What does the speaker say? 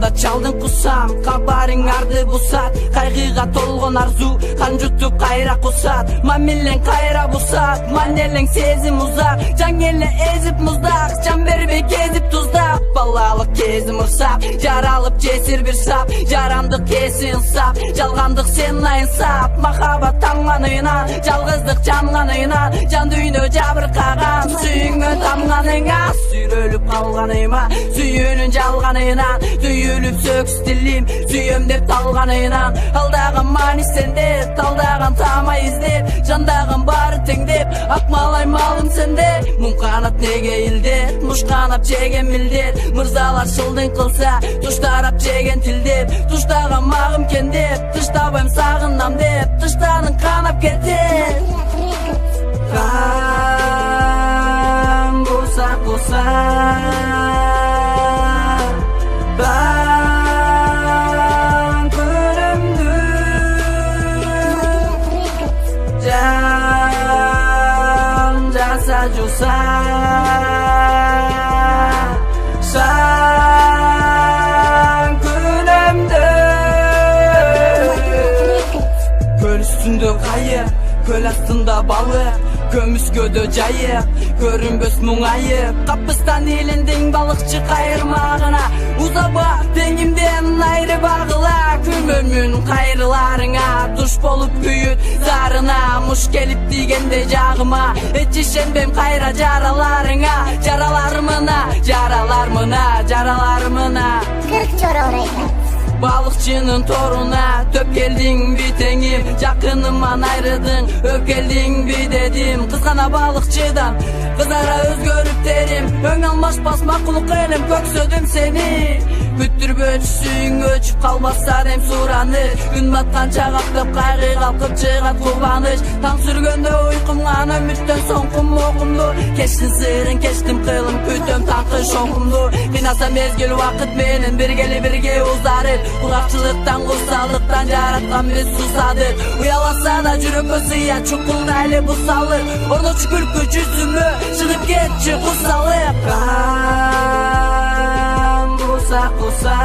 Анда чалдың кусам, кабарың арды бусат. Кайгыга толгон арзу, қан жутуп кайра кусат. Мамилең кайра бусат, манелең сезим узак. Жан келе эзип муздак, жан бербей кезип туздак. Балалык кезим урсап, жаралып жесир бир сап. Жарандык кесин сап, жалгандык сен айынсап. Махабат тамганынан, жалгыздык жанганынан. Жан дүйнө жабыркаган, сүйүңө тамганыңа. Сүйрөлүп калганыма, сүйүүнүн жалганынан. Түйүлүп сөкс дилим, сүйөм деп талганынан. Алдаган мани сенде, талдаган тамай издеп. Жандаган бары тең деп, акмалай малым сенде. Мун канат неге илдет, муш канап жеген милдет. Мырзалар шылдың кылса, туштарап жеген тилдеп. Туштаган магым кендеп, тыштабайм сагынам деп. Тыштаның канап кетет. Kan kusa-kusa Bang күнүмдү Жан жаса жуса Сан күнүмдү Көл үстүндө кайык, көл астында балык. Көмүскөдө жайык, көрүнбөс муңайып. Капыстан элиндең балыкчы кайырмагына. Узаба теңимден айры багыла. Күмөмүн кайрыларыңа, туш болуп күйүт зарына. Муш келип тийгенде жагыма, эч ишенбем кайра жараларыңа. Жаралармына Кырк чора орайга Балыкчынын торуна төп келдиң битеңим. Жакыныман айрыдың, өп келдиң бидедим. Кызгана балыкчыдан, кызара өзгөрүп терим. Өң алмашпас макулук элем, көксөдүм сени. Күттүрбөчүсүң өчүп калбаса дем сураныш. Күн батканча каптап кайгы калкып чыгат кубаныш. Таң сүргөндө уйкумган үмүттөн соң кумду. Кештин сырын, кештим кылым, күтөм таңкы шоңкумду. Кыйнаса мезгил убакыт менен бирге узарып. Куракчылыктан, курсалыктан жараткан биз сусадык. Уяласа да жүрөккө сыя, чукулда эле бусалык. Орночу күлкү жүзүмө, чыгып кетчи кусалык. Kan kusa-kusa